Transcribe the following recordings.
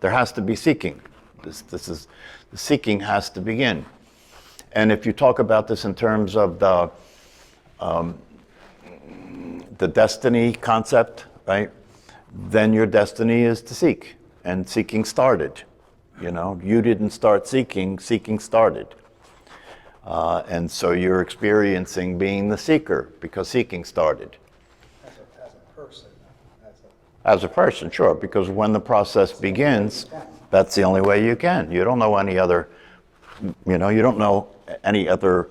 There has to be seeking. This is the seeking has to begin. And if you talk about this in terms of the destiny concept, right? Then your destiny is to seek, and seeking started. You know, you didn't start seeking, seeking started. And so you're experiencing being the seeker because seeking started. As a person. As a person, sure, because when the process begins, that's the only way you can. You don't know any other, you don't know any other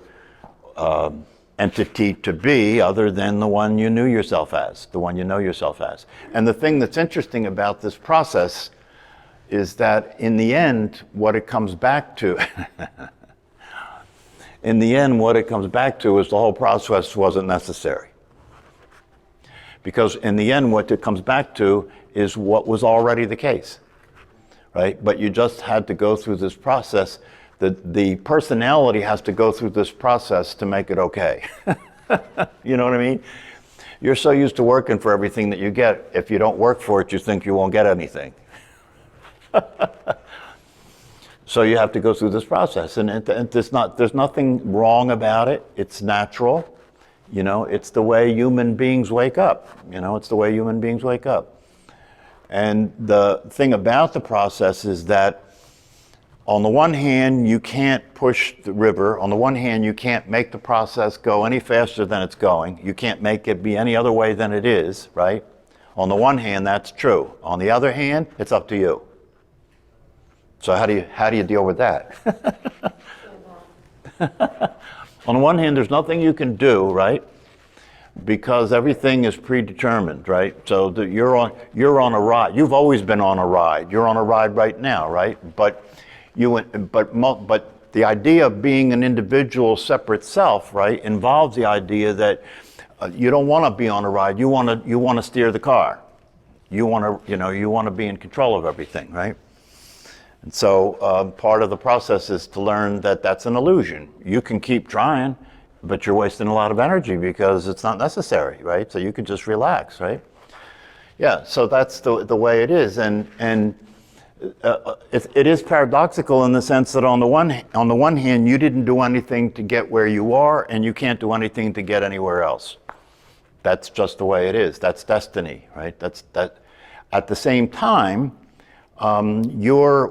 entity to be other than the one you knew yourself as, the one you know yourself as. And the thing that's interesting about this process is that in the end, what it comes back to, is the whole process wasn't necessary. Because in the end, what it comes back to is what was already the case, right? But you just had to go through this process. The personality has to go through this process to make it okay. You know what I mean? You're so used to working for everything that you get. If you don't work for it, you think you won't get anything. So you have to go through this process, and there's nothing wrong about it. It's natural. It's the way human beings wake up. It's the way human beings wake up. And the thing about the process is that on the one hand, you can't push the river. On the one hand, you can't make the process go any faster than it's going. You can't make it be any other way than it is, right? On the one hand, that's true. On the other hand, it's up to you. So how do you deal with that? On the one hand, there's nothing you can do, right? Because everything is predetermined, right? So you're on a ride. You've always been on a ride. You're on a ride right now, right? But the idea of being an individual, separate self, right, involves the idea that you don't want to be on a ride. You want to steer the car. You want to be in control of everything, right? And so part of the process is to learn that that's an illusion. You can keep trying, but you're wasting a lot of energy because it's not necessary, right? So you can just relax, right? Yeah, so that's the way it is. And it is paradoxical in the sense that on the one hand, you didn't do anything to get where you are, and you can't do anything to get anywhere else. That's just the way it is. That's destiny, right? That's that. At the same time, your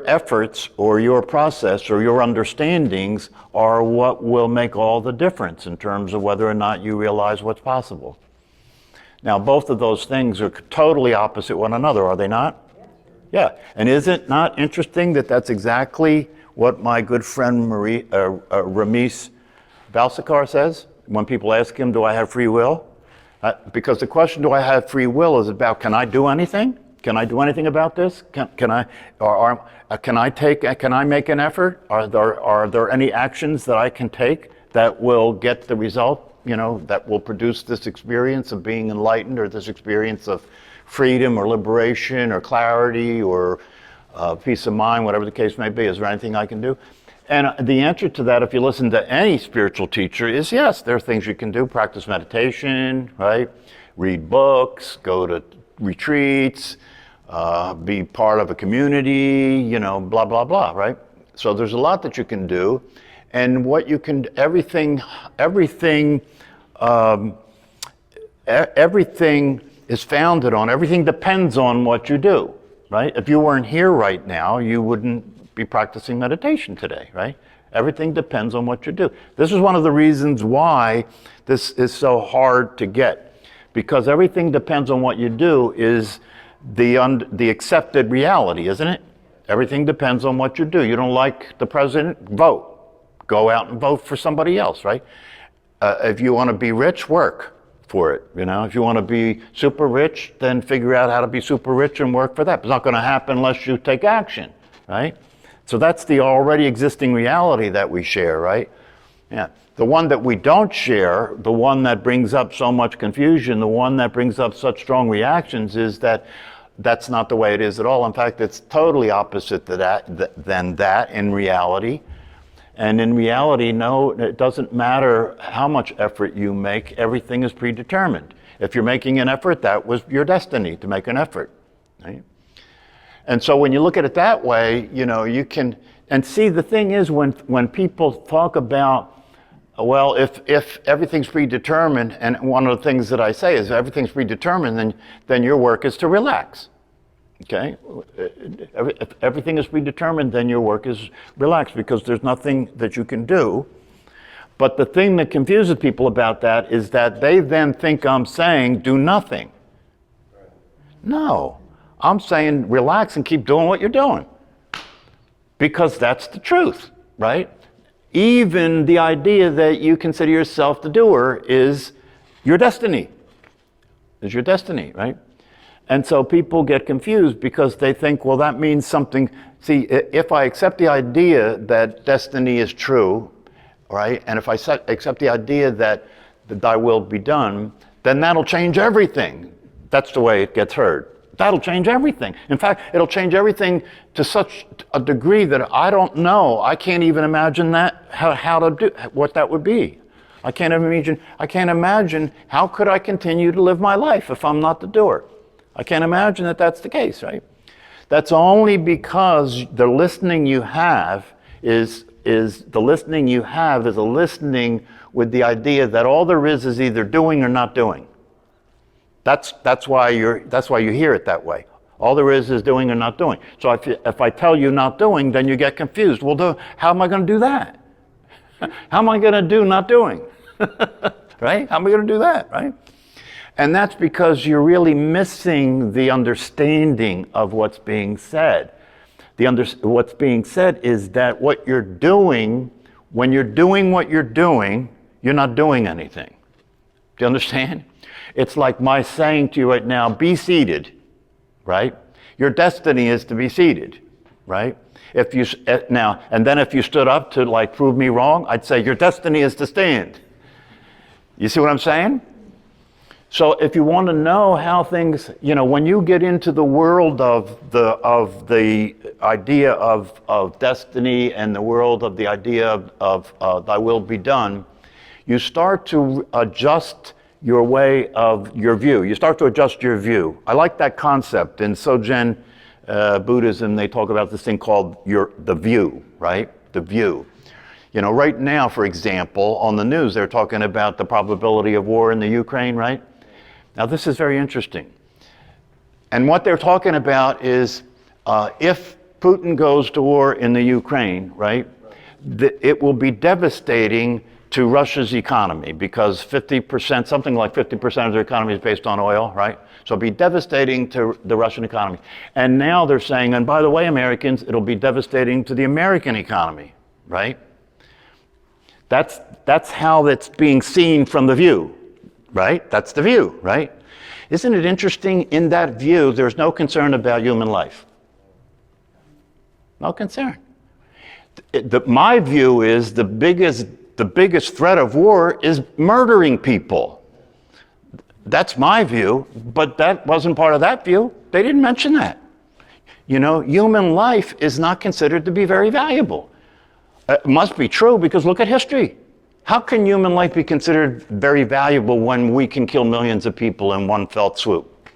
efforts or your process or your understandings are what will make all the difference in terms of whether or not you realize what's possible. Now, both of those things are totally opposite one another, are they not? Yeah. And is it not interesting that that's exactly what my good friend Ramesh Balsekar says when people ask him, do I have free will? Because the question, do I have free will, is about, can I do anything? Can I do anything about this? Can I make an effort? Are there any actions that I can take that will get the result, that will produce this experience of being enlightened, or this experience of freedom or liberation or clarity or peace of mind, whatever the case may be? Is there anything I can do? And the answer to that, if you listen to any spiritual teacher, is yes, there are things you can do. Practice meditation, right? Read books, go to retreats, be part of a community, blah, blah, blah, right? So there's a lot that you can do. And what you can, everything is founded on, everything depends on what you do, right? If you weren't here right now, you wouldn't be practicing meditation today, right? Everything depends on what you do. This is one of the reasons why this is so hard to get, because everything depends on what you do is the accepted reality, isn't it? Everything depends on what you do. You don't like the president? Vote. Go out and vote for somebody else, right? If you want to be rich, work for it. If you want to be super rich, then figure out how to be super rich and work for that. It's not going to happen unless you take action, right? So that's the already existing reality that we share, right? Yeah. The one that we don't share, the one that brings up so much confusion, the one that brings up such strong reactions, is that that's not the way it is at all. In fact, it's totally opposite than that in reality. And in reality, no, it doesn't matter how much effort you make, everything is predetermined. If you're making an effort, that was your destiny to make an effort, right? And so when you look at it that way, you can, and see, the thing is, when people talk about, well, if everything's predetermined, and one of the things that I say is if everything's predetermined, then your work is to relax. Okay? If everything is predetermined, then your work is relaxed, because there's nothing that you can do. But the thing that confuses people about that is that they then think I'm saying do nothing. No, I'm saying relax and keep doing what you're doing, because that's the truth, right? Even the idea that you consider yourself the doer is your destiny. Is your destiny, right? And so people get confused because they think, well, that means something. See, if I accept the idea that destiny is true, right? And if I accept the idea that thy will be done, then that'll change everything. That's the way it gets heard. That'll change everything. In fact, it'll change everything to such a degree that I don't know. I can't even imagine that, how to do, what that would be. I can't imagine how could I continue to live my life if I'm not the doer. I can't imagine that that's the case, right? That's only because the listening you have is a listening with the idea that all there is either doing or not doing. That's why you hear it that way. All there is doing or not doing. So if I tell you not doing, then you get confused. Well, how am I going to do that? How am I going to do not doing? Right? How am I going to do that? Right? And that's because you're really missing the understanding of what's being said. What's being said is that what you're doing, when you're doing what you're doing, you're not doing anything. Do you understand? It's like my saying to you right now, be seated, right? Your destiny is to be seated, right? If you stood up to prove me wrong, I'd say your destiny is to stand. You see what I'm saying? So if you want to know how things, when you get into the world of the idea of destiny and the world of the idea of thy will be done, you start to adjust your way of your view. You start to adjust your view. I like that concept. In Sogen Buddhism, they talk about this thing called the view, right? The view. Right now, for example, on the news, they're talking about the probability of war in the Ukraine, right? Now, this is very interesting. And what they're talking about is if Putin goes to war in the Ukraine, right, it will be devastating to Russia's economy, because 50%, something like 50% of their economy is based on oil, right? So it'll be devastating to the Russian economy. And now they're saying, and by the way, Americans, it'll be devastating to the American economy, right? That's how it's being seen from the view, right? That's the view, right? Isn't it interesting? In that view, there's no concern about human life. No concern. My view is the biggest threat of war is murdering people. That's my view, but that wasn't part of that view. They didn't mention that. Human life is not considered to be very valuable. It must be true, because look at history. How can human life be considered very valuable when we can kill millions of people in one fell swoop?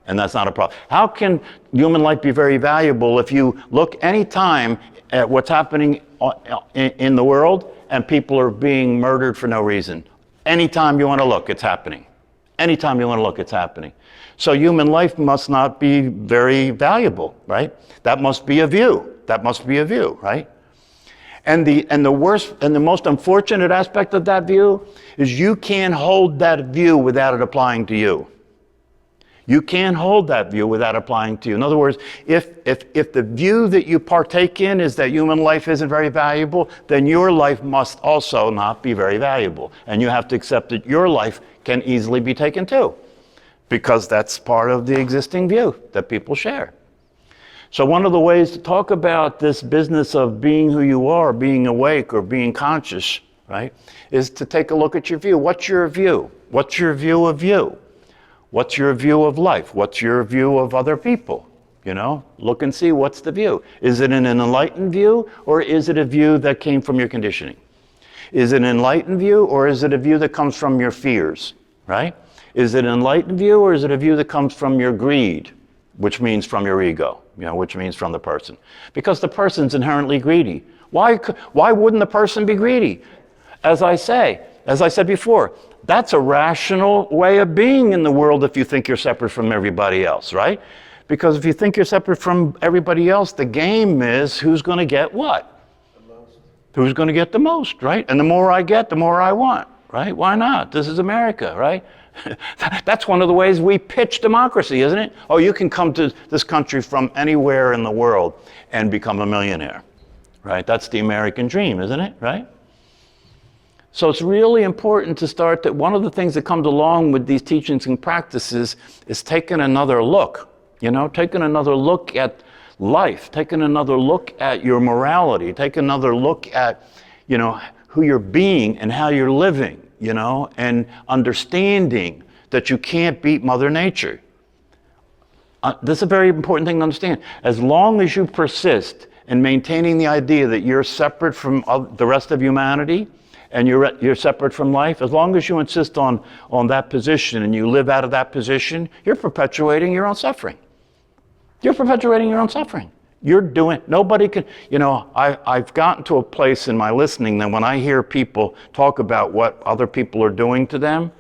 And that's not a problem. How can human life be very valuable if you look any time at what's happening in the world and people are being murdered for no reason? Anytime you want to look, it's happening. Anytime you want to look, it's happening. So human life must not be very valuable, right? That must be a view. That must be a view, right? And the worst and the most unfortunate aspect of that view is you can't hold that view without it applying to you. You can't hold that view without applying to you. In other words, if the view that you partake in is that human life isn't very valuable, then your life must also not be very valuable. And you have to accept that your life can easily be taken too, because that's part of the existing view that people share. So one of the ways to talk about this business of being who you are, being awake or being conscious, right, is to take a look at your view. What's your view? What's your view of you? What's your view of life? What's your view of other people? Look and see what's the view. Is it an enlightened view, or is it a view that came from your conditioning? Is it an enlightened view, or is it a view that comes from your fears, right? Is it an enlightened view, or is it a view that comes from your greed, which means from your ego, which means from the person. Because the person's inherently greedy. Why wouldn't the person be greedy? As I said before, that's a rational way of being in the world if you think you're separate from everybody else, right? Because if you think you're separate from everybody else, the game is who's going to get what? The most. Who's going to get the most, right? And the more I get, the more I want, right? Why not? This is America, right? That's one of the ways we pitch democracy, isn't it? Oh, you can come to this country from anywhere in the world and become a millionaire, right? That's the American dream, isn't it, right? So it's really important to start that one of the things that comes along with these teachings and practices is taking another look, taking another look at life, taking another look at your morality, taking another look at, who you're being and how you're living, and understanding that you can't beat Mother Nature. This is a very important thing to understand. As long as you persist in maintaining the idea that you're separate from the rest of humanity, and you're separate from life, as long as you insist on that position and you live out of that position, you're perpetuating your own suffering. You're perpetuating your own suffering. Nobody can, I've gotten to a place in my listening that when I hear people talk about what other people are doing to them,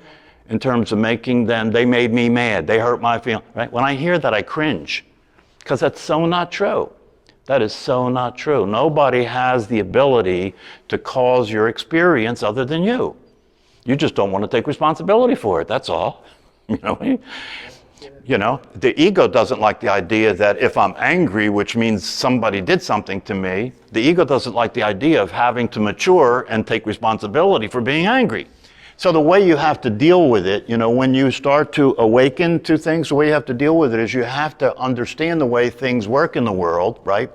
in terms of making them, they made me mad, they hurt my feelings, right? When I hear that, I cringe, because that's so not true. That is so not true. Nobody has the ability to cause your experience other than you. You just don't want to take responsibility for it, that's all. The ego doesn't like the idea that if I'm angry, which means somebody did something to me, the ego doesn't like the idea of having to mature and take responsibility for being angry. So the way you have to deal with it, when you start to awaken to things, the way you have to deal with it is you have to understand the way things work in the world, right?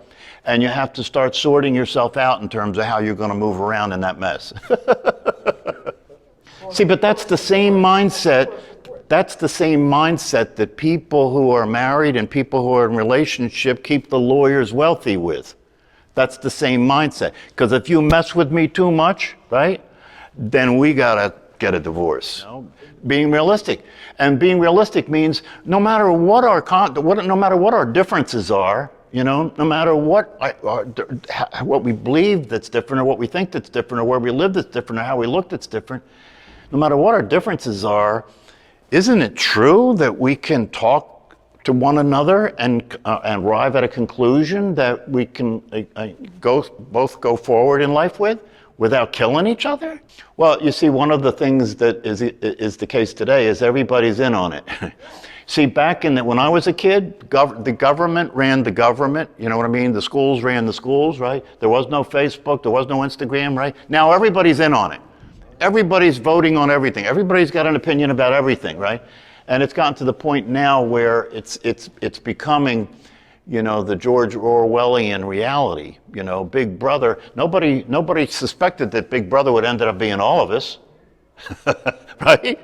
And you have to start sorting yourself out in terms of how you're going to move around in that mess. See, but that's the same mindset. That's the same mindset that people who are married and people who are in relationship keep the lawyers wealthy with. That's the same mindset. Because if you mess with me too much, right, then we got to get a divorce. Being realistic. And being realistic means no matter what our differences are, no matter what we believe that's different, or what we think that's different, or where we live that's different, or how we look that's different, no matter what our differences are, isn't it true that we can talk to one another and arrive at a conclusion that we can both go forward in life with without killing each other? Well, you see, one of the things that is the case today is everybody's in on it. See, back when I was a kid, the government ran the government, you know what I mean? The schools ran the schools, right? There was no Facebook, there was no Instagram, right? Now everybody's in on it. Everybody's voting on everything. Everybody's got an opinion about everything, right? And it's gotten to the point now where it's becoming, the George Orwellian reality. Big Brother. Nobody suspected that Big Brother would end up being all of us, right?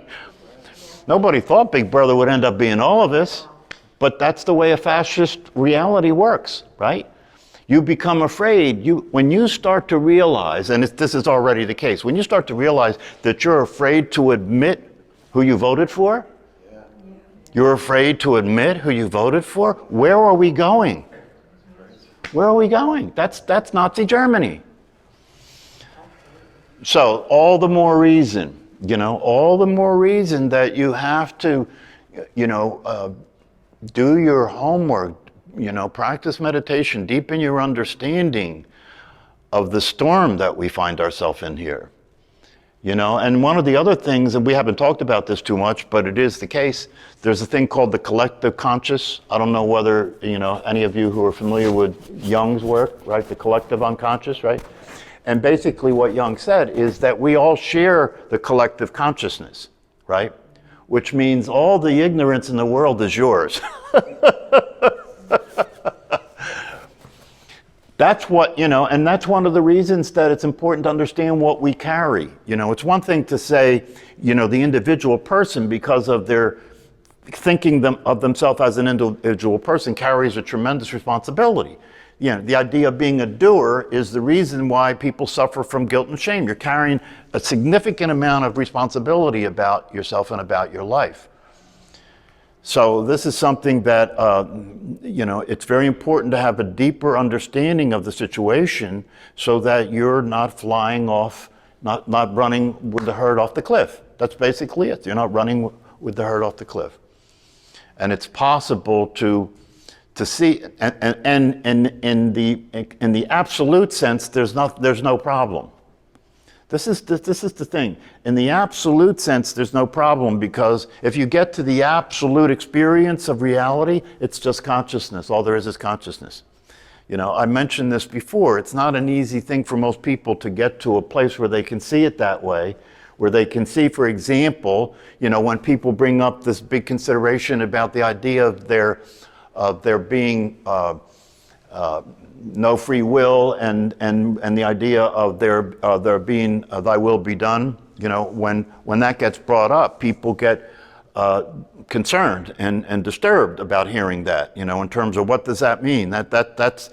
Nobody thought Big Brother would end up being all of us, but that's the way a fascist reality works, right? You become afraid. When you start to realize, and this is already the case, when you start to realize that you're afraid to admit who you voted for, you're afraid to admit who you voted for, where are we going? Where are we going? That's Nazi Germany. So all the more reason, that you have to, do your homework, practice meditation, deepen your understanding of the storm that we find ourselves in here. And one of the other things, and we haven't talked about this too much, but it is the case, there's a thing called the collective conscious. I don't know whether, any of you who are familiar with Jung's work, right? The collective unconscious, right? And basically what Jung said is that we all share the collective consciousness, right? Which means all the ignorance in the world is yours. That's what, and that's one of the reasons that it's important to understand what we carry. It's one thing to say, the individual person, because of their thinking of themselves as an individual person, carries a tremendous responsibility. The idea of being a doer is the reason why people suffer from guilt and shame. You're carrying a significant amount of responsibility about yourself and about your life. So this is something that, it's very important to have a deeper understanding of the situation so that you're not flying off, not running with the herd off the cliff. That's basically it. You're not running with the herd off the cliff. And it's possible to see, and in the absolute sense, there's no problem. This is the thing. In the absolute sense, there's no problem, because if you get to the absolute experience of reality, it's just consciousness. All there is consciousness. I mentioned this before. It's not an easy thing for most people to get to a place where they can see it that way, where they can see, for example, when people bring up this big consideration about the idea of there being no free will, and the idea of there being thy will be done, when that gets brought up, people get concerned and disturbed about hearing that, in terms of what does that mean? That's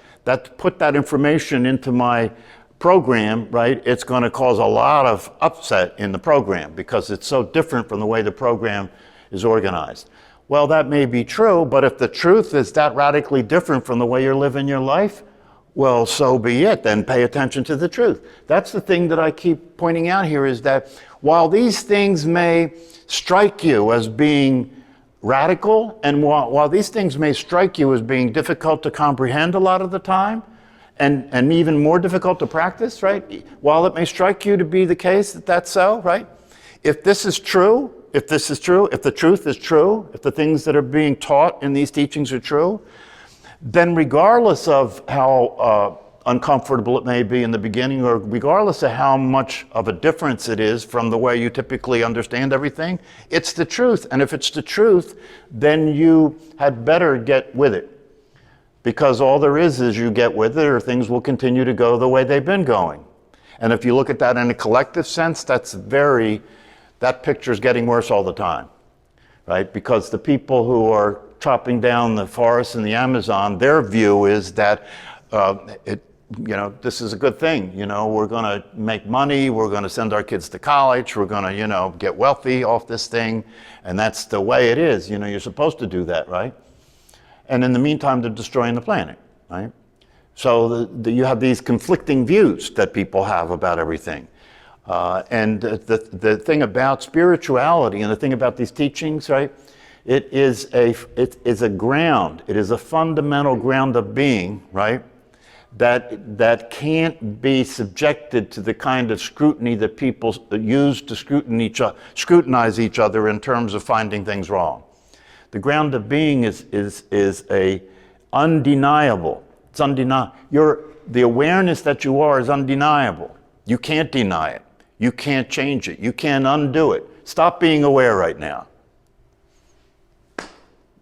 put that information into my program, right? It's going to cause a lot of upset in the program because it's so different from the way the program is organized. Well, that may be true, but if the truth is that radically different from the way you're living your life, well, so be it. Then pay attention to the truth. That's the thing that I keep pointing out here, is that while these things may strike you as being radical, and while these things may strike you as being difficult to comprehend a lot of the time, and even more difficult to practice, right? While it may strike you to be the case that that's so, right? If this is true, if the truth is true, if the things that are being taught in these teachings are true, then regardless of how uncomfortable it may be in the beginning, or regardless of how much of a difference it is from the way you typically understand everything, it's the truth. And if it's the truth, then you had better get with it. Because all there is you get with it, or things will continue to go the way they've been going. And if you look at that in a collective sense, that picture's getting worse all the time, right? Because the people who are chopping down the forests in the Amazon, their view is that this is a good thing. We're going to make money, we're going to send our kids to college, we're going to, get wealthy off this thing, and that's the way it is. You're supposed to do that, right? And in the meantime, they're destroying the planet, right? So you have these conflicting views that people have about everything. And the thing about spirituality and the thing about these teachings, right? It is a ground. It is a fundamental ground of being, right? That can't be subjected to the kind of scrutiny that people use to scrutinize each other in terms of finding things wrong. The ground of being is undeniable. It's undeniable. The awareness that you are is undeniable. You can't deny it. You can't change it. You can't undo it. Stop being aware right now.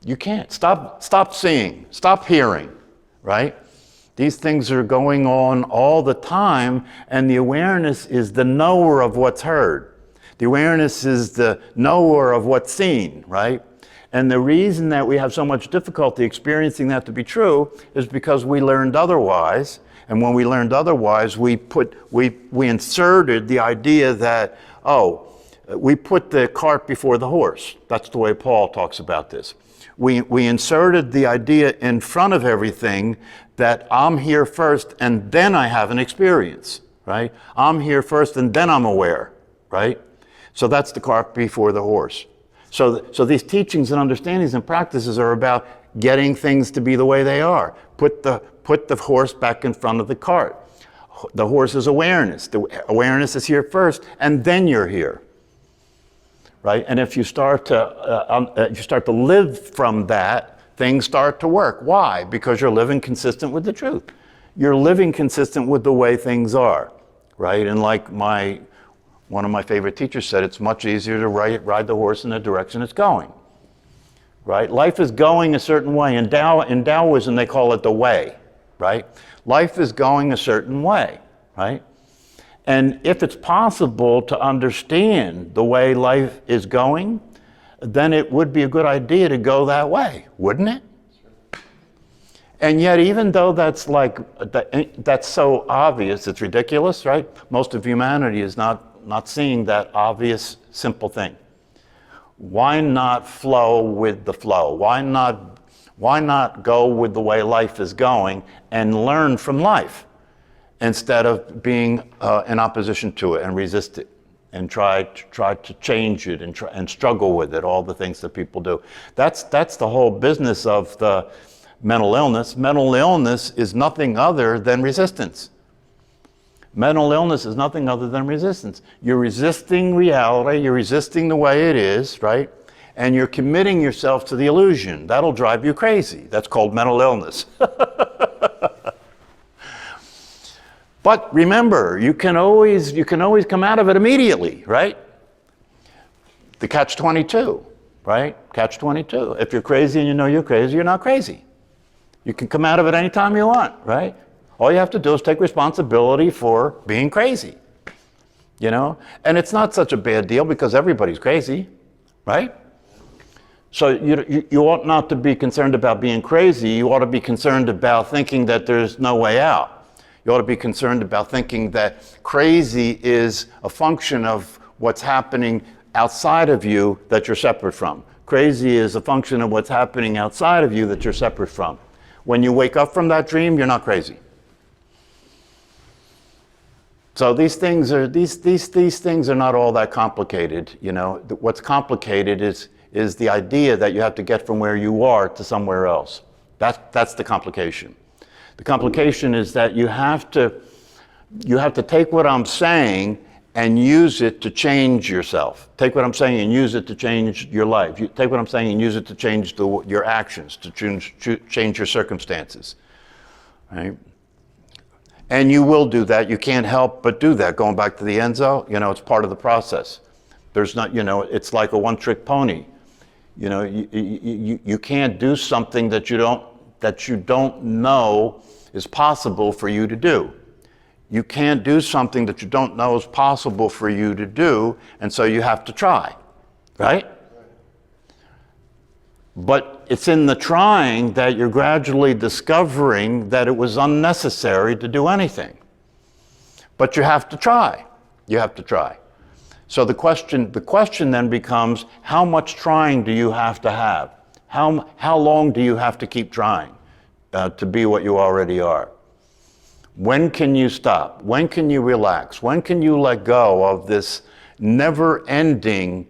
You can't. Stop seeing. Stop hearing, right? These things are going on all the time, and the awareness is the knower of what's heard. The awareness is the knower of what's seen, right? And the reason that we have so much difficulty experiencing that to be true is because we learned otherwise. And when we learned otherwise, we inserted the idea that, we put the cart before the horse. That's the way Paul talks about this. We inserted the idea in front of everything that I'm here first and then I have an experience, right? I'm here first and then I'm aware, right? So that's the cart before the horse. So these teachings and understandings and practices are about getting things to be the way they are. Put the horse back in front of the cart. The horse is awareness. The awareness is here first, and then you're here, right? And if you start to live from that, things start to work. Why? Because you're living consistent with the truth. You're living consistent with the way things are, right? And like one of my favorite teachers said, it's much easier to ride the horse in the direction it's going, right? Life is going a certain way. In Taoism, they call it the way, right? Life is going a certain way, right? And if it's possible to understand the way life is going, then it would be a good idea to go that way, wouldn't it? And yet, even though that's so obvious, it's ridiculous, right? Most of humanity is not seeing that obvious, simple thing. Why not flow with the flow? Why not go with the way life is going and learn from life instead of being in opposition to it and resist it and try to change it and struggle with it, all the things that people do. That's the whole business of the mental illness. Mental illness is nothing other than resistance. Mental illness is nothing other than resistance. You're resisting reality, you're resisting the way it is, right? And you're committing yourself to the illusion. That'll drive you crazy. That's called mental illness. But remember, you can always come out of it immediately, right? The catch-22, right? Catch-22. If you're crazy and you know you're crazy, you're not crazy. You can come out of it anytime you want, right? All you have to do is take responsibility for being crazy, you know? And it's not such a bad deal because everybody's crazy, right? So you ought not to be concerned about being crazy. You ought to be concerned about thinking that there's no way out. You ought to be concerned about thinking that crazy is a function of what's happening outside of you that you're separate from. Crazy is a function of what's happening outside of you that you're separate from. When you wake up from that dream, you're not crazy. So these things are not all that complicated, you know. What's complicated is the idea that you have to get from where you are to somewhere else. That's the complication. The complication is that you have to take what I'm saying and use it to change yourself. Take what I'm saying and use it to change your life. You take what I'm saying and use it to change your actions, to change your circumstances, right? And you will do that. You can't help but do that. Going back to the Enzo, you know, it's part of the process. There's not, you know, it's like a one-trick pony. You know, you can't do something that you don't know is possible for you to do. You can't do something that you don't know is possible for you to do, and so you have to try, right? But it's in the trying that you're gradually discovering that it was unnecessary to do anything. But you have to try. You have to try. So the question then becomes, how much trying do you have to have? How long do you have to keep trying to be what you already are? When can you stop? When can you relax? When can you let go of this never-ending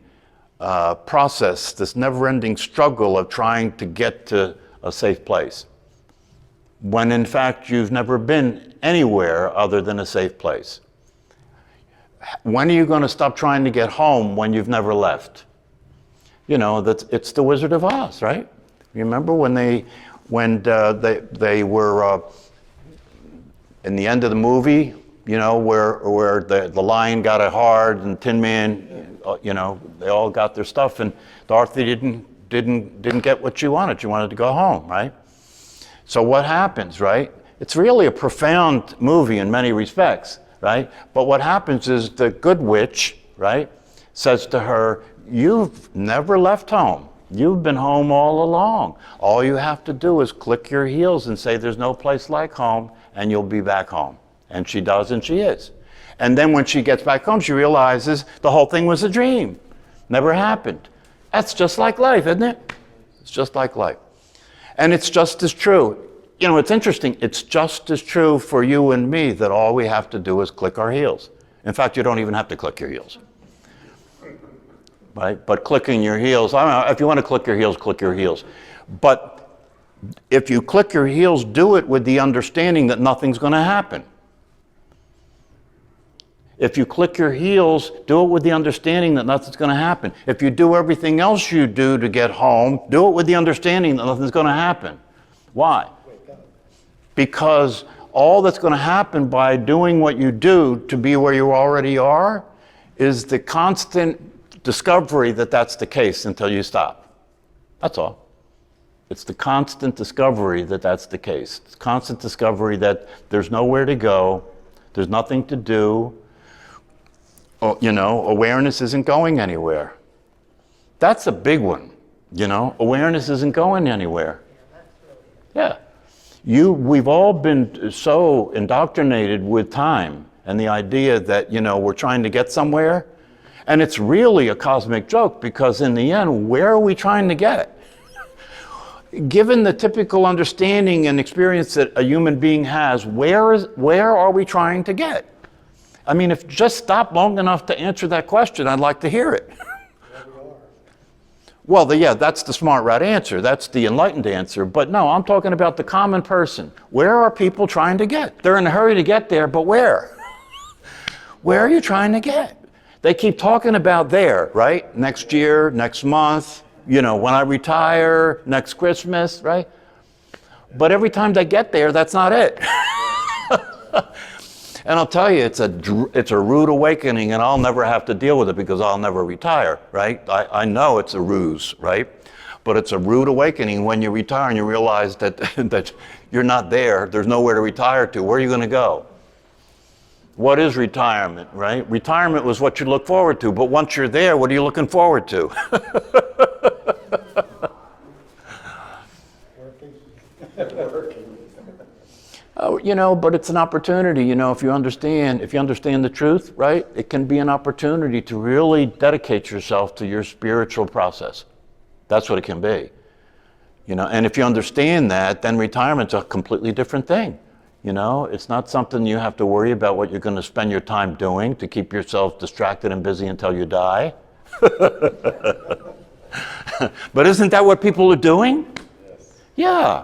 process, this never-ending struggle of trying to get to a safe place, when in fact you've never been anywhere other than a safe place? When are you going to stop trying to get home when you've never left? You know, it's the Wizard of Oz, right? You remember when they were in the end of the movie, you know, where the lion got it hard and Tin Man, you know, they all got their stuff, and Dorothy didn't get what she wanted. She wanted to go home, right? So what happens, right? It's really a profound movie in many respects, right? But what happens is the good witch, right, says to her, "You've never left home. You've been home all along. All you have to do is click your heels and say there's no place like home, and you'll be back home." And she does, and she is. And then when she gets back home, she realizes the whole thing was a dream. Never happened. That's just like life, isn't it? It's just like life. And it's just as true. You know, it's interesting. It's just as true for you and me that all we have to do is click our heels. In fact, you don't even have to click your heels. Right? But clicking your heels, I don't know, if you want to click your heels, click your heels. But if you click your heels, do it with the understanding that nothing's going to happen. If you click your heels, do it with the understanding that nothing's going to happen. If you do everything else you do to get home, do it with the understanding that nothing's going to happen. Why? Because all that's going to happen by doing what you do to be where you already are is the constant discovery that that's the case until you stop. That's all. It's the constant discovery that that's the case. It's constant discovery that there's nowhere to go, there's nothing to do. You know, awareness isn't going anywhere. That's a big one, you know. Awareness isn't going anywhere. Yeah. We've all been so indoctrinated with time and the idea that, you know, we're trying to get somewhere. And it's really a cosmic joke because in the end, where are we trying to get? Given the typical understanding and experience that a human being has, where are we trying to get? I mean, if just stop long enough to answer that question, I'd like to hear it. Well, yeah, that's the smart rat answer. That's the enlightened answer. But no, I'm talking about the common person. Where are people trying to get? They're in a hurry to get there, but where? Where are you trying to get? They keep talking about there, right? Next year, next month, when I retire, next Christmas, right? But every time they get there, that's not it. And I'll tell you, it's a rude awakening, and I'll never have to deal with it because I'll never retire, right? I know it's a ruse, right? But it's a rude awakening when you retire and you realize that you're not there. There's nowhere to retire to. Where are you going to go? What is retirement, right? Retirement was what you look forward to, but once you're there, what are you looking forward to? Working. Oh, but it's an opportunity, if you understand the truth, right? It can be an opportunity to really dedicate yourself to your spiritual process. That's what it can be. And if you understand that, then retirement's a completely different thing. It's not something you have to worry about what you're going to spend your time doing to keep yourself distracted and busy until you die. But isn't that what people are doing? Yes. Yeah.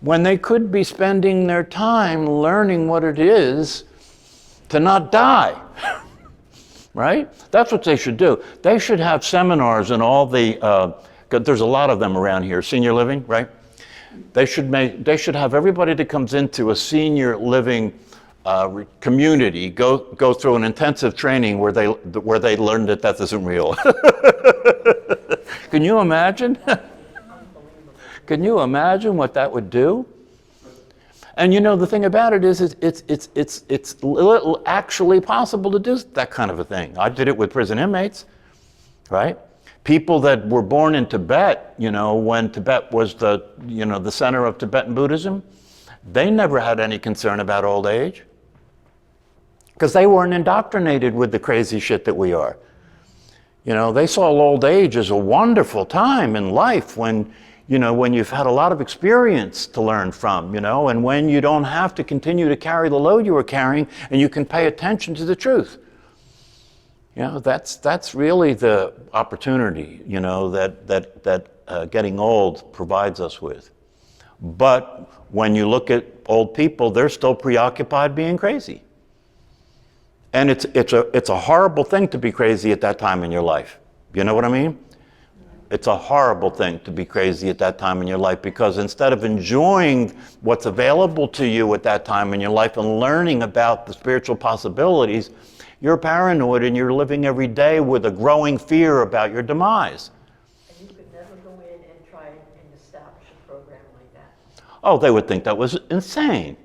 When they could be spending their time learning what it is to not die, right? That's what they should do. They should have seminars in all the, there's a lot of them around here, senior living, right? They should have everybody that comes into a senior living community go through an intensive training where they learn that death isn't real. Can you imagine? Can you imagine what that would do? And the thing about it is it's actually possible to do that kind of a thing. I did it with prison inmates, right? People that were born in Tibet, when Tibet was the center of Tibetan Buddhism, they never had any concern about old age because they weren't indoctrinated with the crazy shit that we are. They saw old age as a wonderful time in life when you've had a lot of experience to learn from, and when you don't have to continue to carry the load you were carrying and you can pay attention to the truth. That's really the opportunity, that getting old provides us with. But when you look at old people, they're still preoccupied being crazy. And it's a horrible thing to be crazy at that time in your life. You know what I mean? It's a horrible thing to be crazy at that time in your life because instead of enjoying what's available to you at that time in your life and learning about the spiritual possibilities, you're paranoid and you're living every day with a growing fear about your demise. And you could never go in and try and establish a program like that. Oh, they would think that was insane.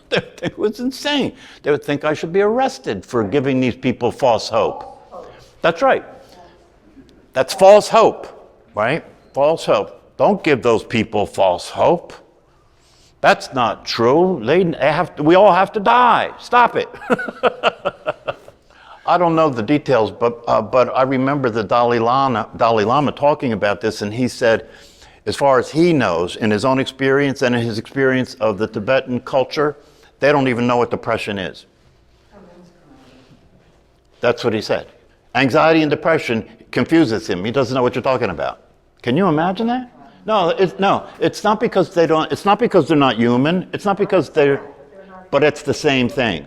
They would think it was insane. They would think I should be arrested for giving these people false hope. That's right. That's false hope. Right? False hope. Don't give those people false hope. That's not true. We all have to die. Stop it. I don't know the details, but I remember the Dalai Lama talking about this, and he said, as far as he knows, in his own experience and in his experience of the Tibetan culture, they don't even know what depression is. That's what he said. Anxiety and depression confuses him. He doesn't know what you're talking about. Can you imagine that? No, it's not because they don't. It's not because they're not human. It's not because but it's the same thing.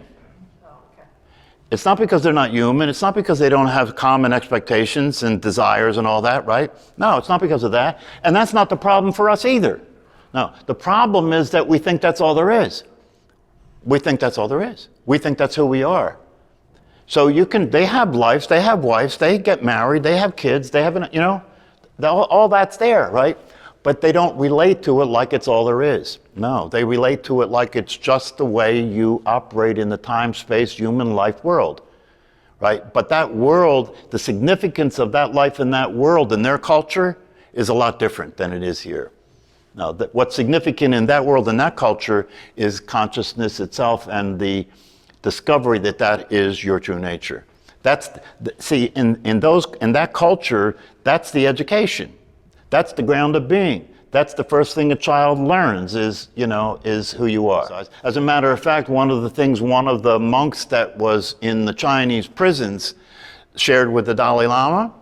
It's not because they're not human. It's not because they don't have common expectations and desires and all that, right? No, it's not because of that. And that's not the problem for us either. No, the problem is that we think that's all there is. We think that's all there is. We think that's who we are. So they have lives, they have wives, they get married, they have kids, they have, all that's there, right? But they don't relate to it like it's all there is. No, they relate to it like it's just the way you operate in the time-space human life world, right? But that world, the significance of that life in that world and their culture is a lot different than it is here. Now, what's significant in that world and that culture is consciousness itself and the discovery that that is your true nature. See, in that culture, that's the education. That's the ground of being. That's the first thing a child learns is who you are. As a matter of fact, one of the monks that was in the Chinese prisons shared with the Dalai Lama.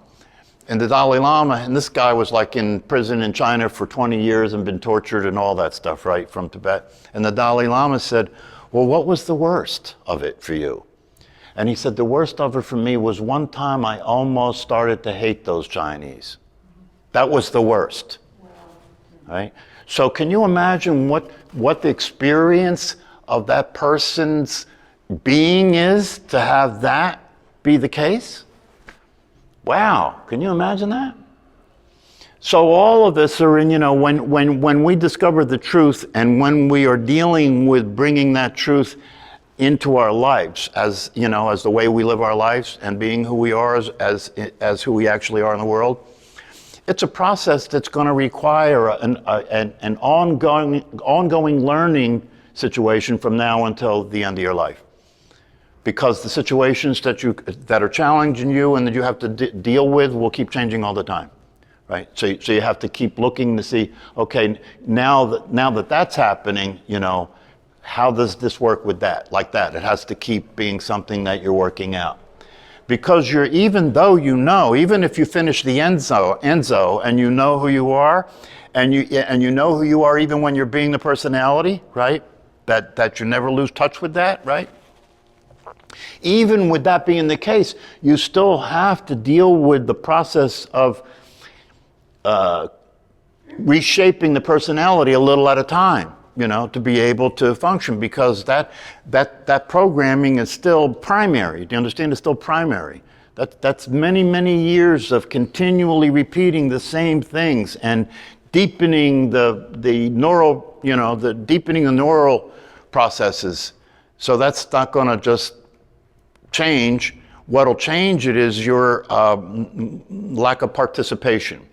And the Dalai Lama, and this guy was like in prison in China for 20 years and been tortured and all that stuff, right, from Tibet. And the Dalai Lama said, well, what was the worst of it for you? And he said, the worst of it for me was one time I almost started to hate those Chinese. That was the worst. Right? So can you imagine what the experience of that person's being is to have that be the case? Wow, can you imagine that? So all of this are in, when we discover the truth and when we are dealing with bringing that truth into our lives as the way we live our lives and being who we are as who we actually are in the world, it's a process that's going to require an ongoing learning situation from now until the end of your life. Because the situations that are challenging you and that you have to deal with will keep changing all the time, right? So you have to keep looking to see, okay, now that that's happening, how does this work with that? Like that, it has to keep being something that you're working out. Because even if you finish the Enzo and you know who you are, and you know who you are even when you're being the personality, right? That you never lose touch with that, right? Even with that being the case, you still have to deal with the process of reshaping the personality a little at a time, to be able to function, because that programming is still primary. Do you understand? It's still primary. That's many, many years of continually repeating the same things and deepening the neural processes. So that's not going to just change. What'll change it is your lack of participation.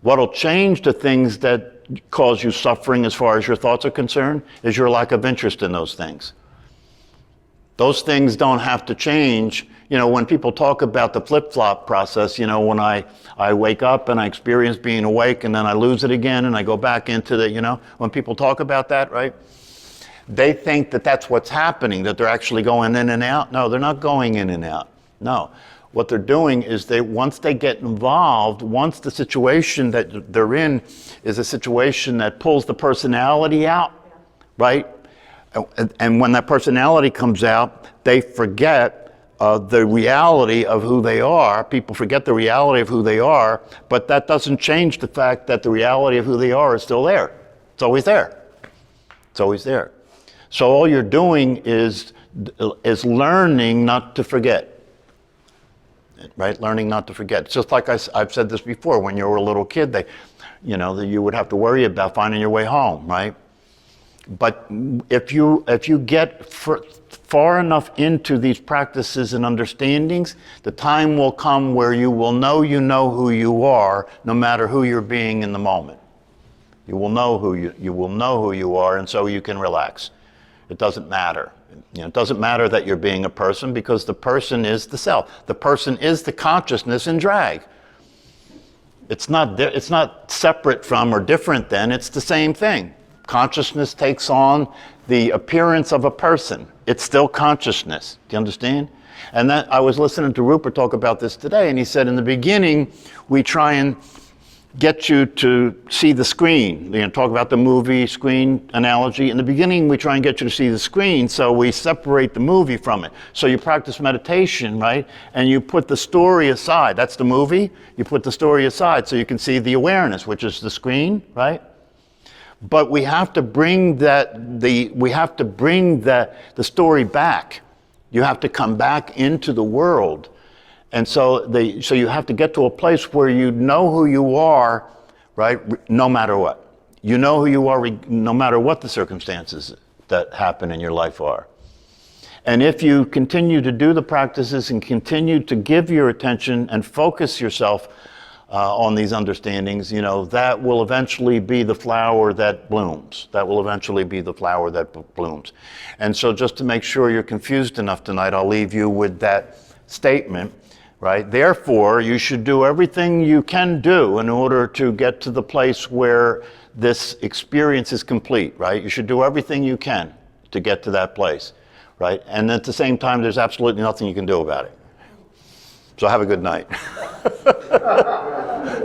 What'll change the things that cause you suffering as far as your thoughts are concerned is your lack of interest in those things. Those things don't have to change. When people talk about the flip-flop process, when I wake up and I experience being awake and then I lose it again and I go back into when people talk about that, right? They think that that's what's happening, that they're actually going in and out. No, they're not going in and out. No. What they're doing is once they get involved, once the situation that they're in is a situation that pulls the personality out, right? And when that personality comes out, they forget the reality of who they are. People forget the reality of who they are, but that doesn't change the fact that the reality of who they are is still there. It's always there. It's always there. So all you're doing is learning not to forget. Right? Learning not to forget. It's just like I've said this before, when you were a little kid, you would have to worry about finding your way home, right? But if you get far enough into these practices and understandings, the time will come where you will know who you are, no matter who you're being in the moment. You will know who you are, and so you can relax. It doesn't matter. It doesn't matter that you're being a person, because the person is the self. The person is the consciousness in drag. It's not separate from or different than, it's the same thing. Consciousness takes on the appearance of a person. It's still consciousness. Do you understand? And that I was listening to Rupert talk about this today, and he said in the beginning, we try and get you to see the screen. Talk about the movie screen analogy. In the beginning, we try and get you to see the screen, so we separate the movie from it. So you practice meditation, right? And you put the story aside. That's the movie. You put the story aside so you can see the awareness, which is the screen, right? But we have to bring the story back. You have to come back into the world. And so you have to get to a place where you know who you are, right? No matter what. You know who you are no matter what the circumstances that happen in your life are. And if you continue to do the practices and continue to give your attention and focus yourself on these understandings, that will eventually be the flower that blooms. That will eventually be the flower that blooms. And so just to make sure you're confused enough tonight, I'll leave you with that statement, right? Therefore, you should do everything you can do in order to get to the place where this experience is complete, right? You should do everything you can to get to that place, right? And at the same time, there's absolutely nothing you can do about it. So have a good night.